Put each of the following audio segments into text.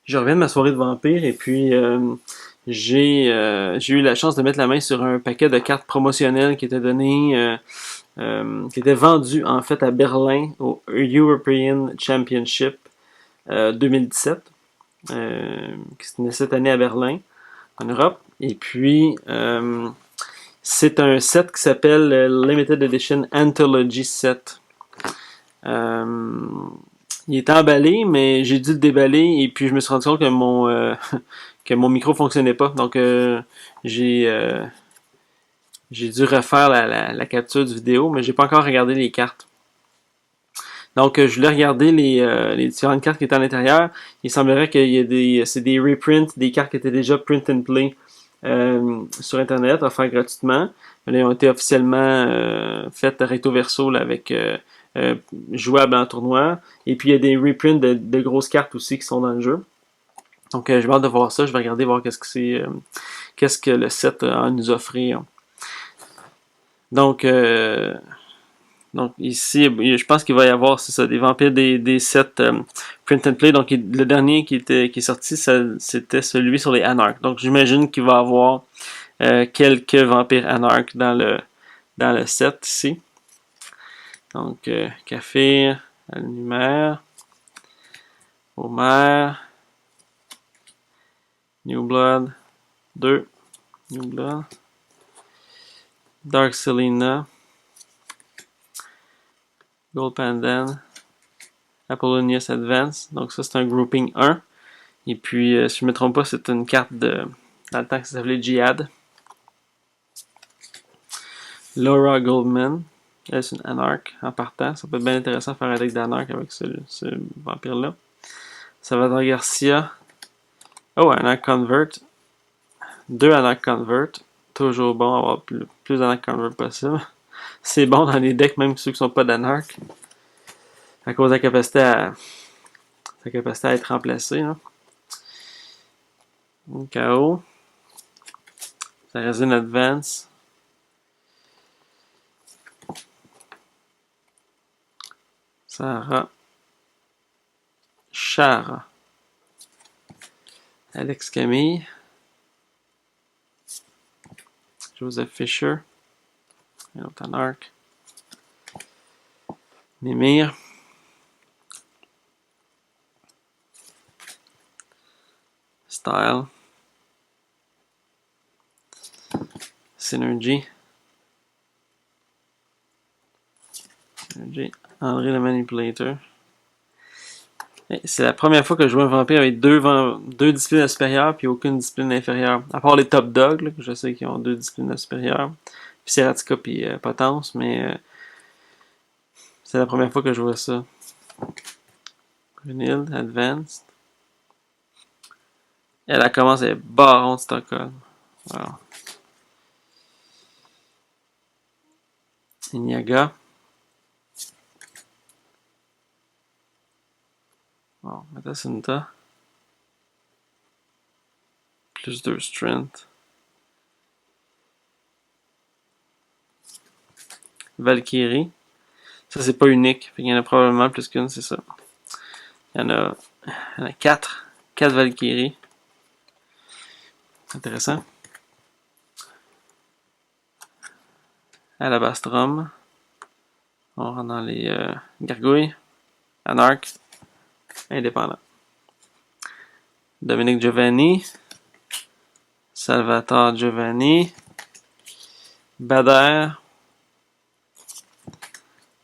Je reviens de ma soirée de vampire et puis j'ai eu la chance de mettre la main sur un paquet de cartes promotionnelles qui étaient données, qui étaient vendues en fait à Berlin au European Championship 2017, qui se tenait cette année à Berlin, en Europe. Et puis c'est un set qui s'appelle Limited Edition Anthology Set. Euh, il est emballé, mais j'ai dû le déballer et puis je me suis rendu compte que que mon micro fonctionnait pas. Donc j'ai euh, j'ai dû refaire la capture du vidéo, mais j'ai pas encore regardé les cartes. Donc je voulais regarder les différentes cartes qui étaient à l'intérieur. Il semblerait qu'il y ait c'est des reprints, des cartes qui étaient déjà print and play sur internet, offertes gratuitement. Elles ont été officiellement faites recto verso là, avec euh, jouables en tournoi. Et puis il y a des reprints de grosses cartes aussi qui sont dans le jeu. Donc j'ai hâte de voir ça. Je vais regarder voir qu'est-ce que le set a à nous offrir. Donc donc ici, je pense qu'il va y avoir, c'est ça, des vampires, des sets print and play. Donc le dernier qui est sorti, c'était celui sur les Anarchs. Donc j'imagine qu'il va y avoir quelques vampires Anarchs dans le set ici. Donc Kaphir, Alnumer, Homer, New Blood 2, New Blood, Dark Selena, Gold Pandan, Apollonius Advance. Donc ça c'est un grouping 1. Et puis si je ne me trompe pas, c'est une carte dans le temps que ça s'appelait Jihad. Laura Goldman. Elle, c'est une Anarch en partant. Ça peut être bien intéressant de faire un deck d'Anarch avec ce vampire-là. Salvador Garcia. Oh, Anarch Convert. Deux Anarch Convert. Toujours bon avoir plus d'Anarch Convert possible. C'est bon dans les decks, même ceux qui ne sont pas d'Anarch. À cause de sa capacité à être remplacée. Hein. KO. Ça résine Advance. Sarah. Chara. Alex Camille. Joseph Fisher. Un autre Anarch. Mimir. Style. Synergy. André le Manipulator. C'est la première fois que je joue un vampire avec deux disciplines supérieures puis aucune discipline inférieure. À part les Top Dogs, là, que je sais qu'ils ont deux disciplines supérieures. Puis Seratica puis Potence, mais c'est la première fois que je vois ça. Brunilde, Advanced. Elle commence à être Baron de Stockholm. Wow. Inyaga. Bon, Metacinta. Plus 2 strength. Valkyrie. Ça, c'est pas unique. Il y en a probablement plus qu'une, c'est ça. Il y en a 4. 4 Valkyries. Intéressant. Alabastrum. On rentre dans les gargouilles. Anarch. Indépendant. Dominique Giovanni. Salvatore Giovanni. Bader.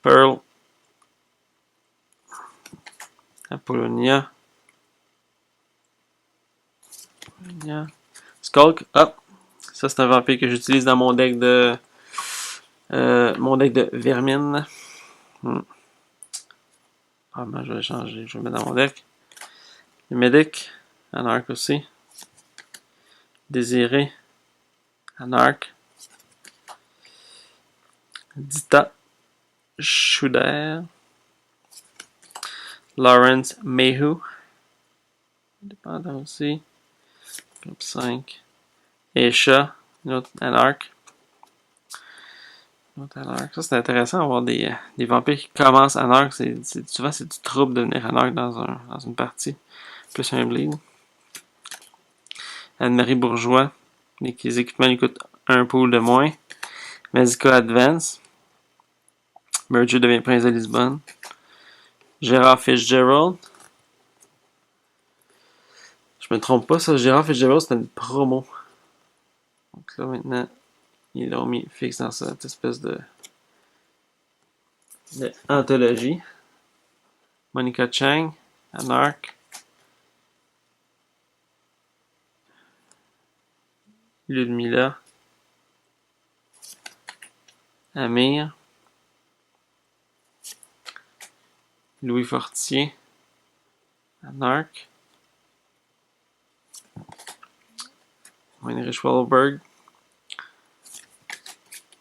Pearl. Apollonia. Skulk. Hop. Ça, c'est un vampire que j'utilise dans mon deck de vermine. Ah ben, je vais changer. Je vais mettre dans mon deck. Le Medic. Anarch aussi. Désiré. Anarch. Dita. Schuder. Lawrence Mayhew. Indépendant aussi. Groupe 5. Esha. Une autre Anarch. Ça, c'est intéressant d'avoir des vampires qui commencent Anarch. Souvent, c'est du trouble de devenir Anarch dans une partie. plus un bleed. Anne-Marie Bourgeois, les équipements lui coûtent un pool de moins. Mazika Advance. Merger devient prince de Lisbonne. Gérard Fitzgerald. Je me trompe pas, ça. Gérard Fitzgerald, c'était une promo. Donc là, maintenant, ils l'ont mis fixe dans cette espèce de anthologie. Monica Chang. Anarch. Ludmilla. Amir. Louis Fortier. Anarch. Heinrich Wahlberg.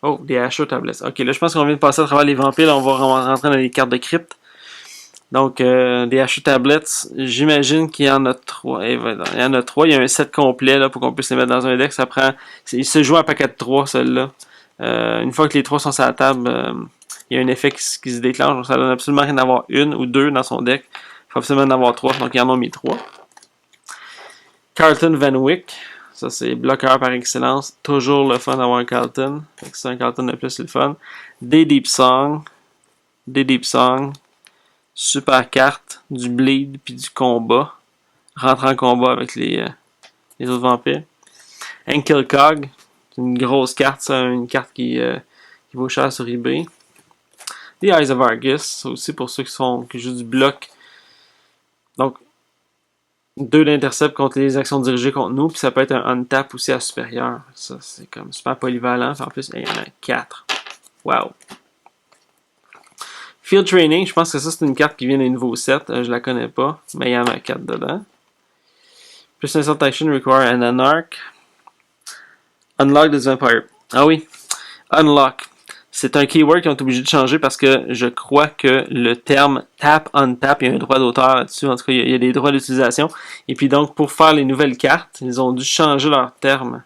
Oh, des Asher Tablets. Ok, là je pense qu'on vient de passer à travers les vampires. Là, on va rentrer dans les cartes de crypte. Donc, des Asher Tablets, j'imagine qu'il y en a 3. Il y en a 3. Il y a un set complet là, pour qu'on puisse les mettre dans un deck. Ça prend. Il se joue un paquet de 3, celle-là. Une fois que les 3 sont sur la table, il y a un effet qui se déclenche. Donc, ça donne absolument rien d'avoir une ou deux dans son deck. Il faut absolument en avoir 3. Donc, ils en ont mis 3. Carlton Van Wyck. Ça, c'est bloqueur par excellence. Toujours le fun d'avoir un Carlton. C'est un Carlton de plus, c'est le fun. Des Deep Song. Super carte. Du bleed puis du combat. Rentre en combat avec les autres vampires. Ankle Cog. C'est une grosse carte, ça. Une carte qui vaut cher sur eBay. The Eyes of Argus. C'est aussi pour ceux qui jouent du bloc. Donc, 2 d'intercept contre les actions dirigées contre nous, puis ça peut être un untap aussi à supérieur. Ça, c'est comme super polyvalent. En plus, il y en a 4. Wow. Field Training, je pense que ça, c'est une carte qui vient d'un nouveau set. Je la connais pas, mais il y en a 4 dedans. Plus Insult Action require an Anarch. Unlock the Vampire. Ah oui. Unlock. C'est un keyword qu'ils ont été obligés de changer parce que je crois que le terme tap, untap, il y a un droit d'auteur là-dessus. En tout cas, il y a des droits d'utilisation. Et puis donc, pour faire les nouvelles cartes, ils ont dû changer leur terme.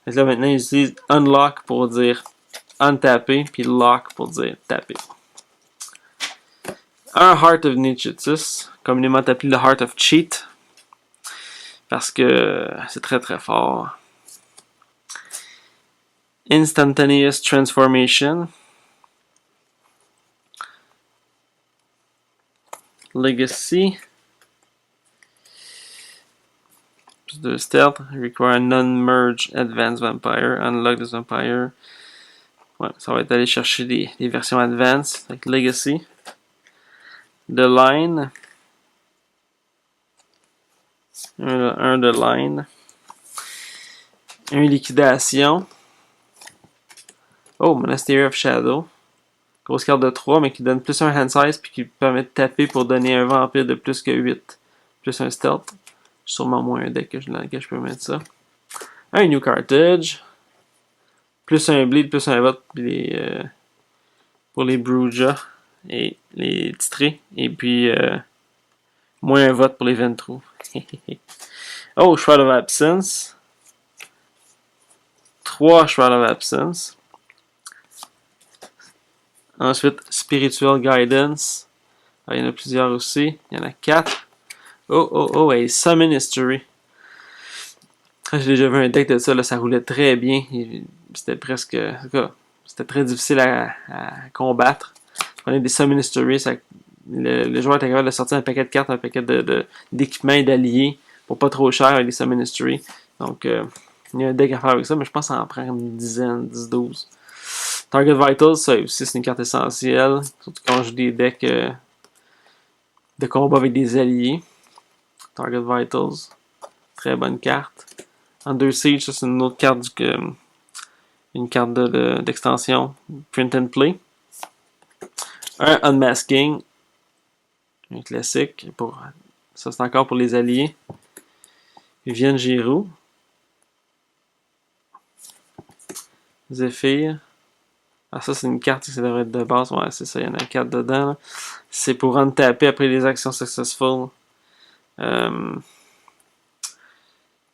Donc là, maintenant, ils utilisent unlock pour dire untapper, puis lock pour dire taper. Un Heart of Nichitus, communément appelé le Heart of Cheat, parce que c'est très très fort. Instantaneous Transformation. Legacy. Plus de stealth. Require non-merge Advanced Vampire. Unlock this Vampire. Ouais, ça va être aller chercher des versions Advanced avec Legacy. The Line. Un de Line. Un Liquidation. Oh, Monastery of Shadow. Grosse carte de 3, mais qui donne plus un hand size, puis qui permet de taper pour donner un vampire de plus que 8. Plus un stealth. Sûrement moins un deck dans lequel je peux mettre ça. Un New Cartage. Plus un bleed, plus un vote pour les Bruja et les titrés. Et puis moins un vote pour les Ventrous. Oh, Shroud of Absence. 3 Shroud of Absence. Ensuite, Spiritual Guidance. Ah, il y en a plusieurs aussi. Il y en a 4. Oh, et Summon History. J'ai déjà vu un deck de ça, là, ça roulait très bien. C'était presque. C'était très difficile à combattre. Je prenais des Summon History. Le joueur était capable de sortir un paquet de cartes, un paquet d'équipements et d'alliés pour pas trop cher avec les Summon History. Donc, il y a un deck à faire avec ça, mais je pense que ça en prend une dizaine, 10-12. Target Vitals, ça aussi, c'est une carte essentielle. Surtout quand on joue des decks de combat avec des alliés. Target Vitals, très bonne carte. Under Siege, ça c'est une autre carte une carte d'extension. Print and Play. Un Unmasking. Un classique. Ça c'est encore pour les alliés. Vivienne Giroux. Zephyr. Ah, ça, c'est une carte qui devrait être de base. Ouais, c'est ça, il y en a 4 dedans. C'est pour untaper après les actions successful.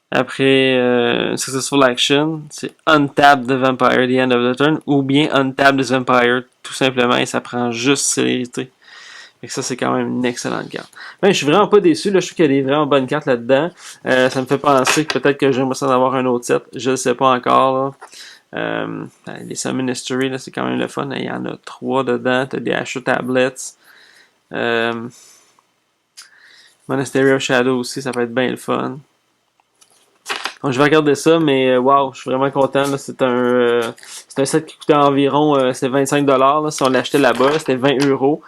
Après successful action, c'est untap the vampire at the end of the turn, ou bien untap this vampire, tout simplement, et ça prend juste célérité. Fait que ça, c'est quand même une excellente carte. Ben, je suis vraiment pas déçu. Là. Je trouve qu'il y a des vraiment bonnes cartes là-dedans. Ça me fait penser que peut-être que j'aimerais ça en avoir un autre set. Je le sais pas encore. Là. Les Summon History, là, c'est quand même le fun. Il y en a 3 dedans. T'as des Asher Tablets. Monastery of Shadow aussi, ça peut être bien le fun. Donc, je vais regarder ça, mais wow, je suis vraiment content. Là. C'est un set qui coûtait environ c'était 25$. Là. Si on l'achetait là-bas, c'était 20€.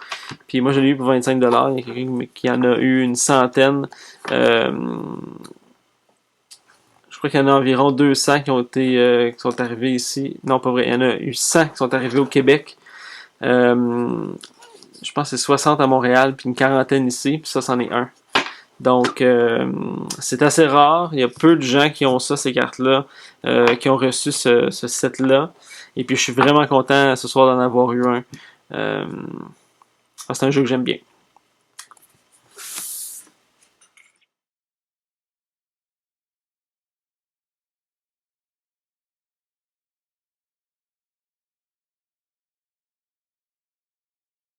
Puis moi, je l'ai eu pour 25$. Il y a quelqu'un qui en a eu une centaine. Je crois qu'il y en a environ 200 qui sont arrivés ici. Non, pas vrai. Il y en a eu 100 qui sont arrivés au Québec. Je pense que c'est 60 à Montréal, puis une quarantaine ici. Puis ça, c'en est un. Donc, c'est assez rare. Il y a peu de gens qui ont ça, ces cartes-là, qui ont reçu ce set-là. Et puis, je suis vraiment content ce soir d'en avoir eu un. C'est un jeu que j'aime bien.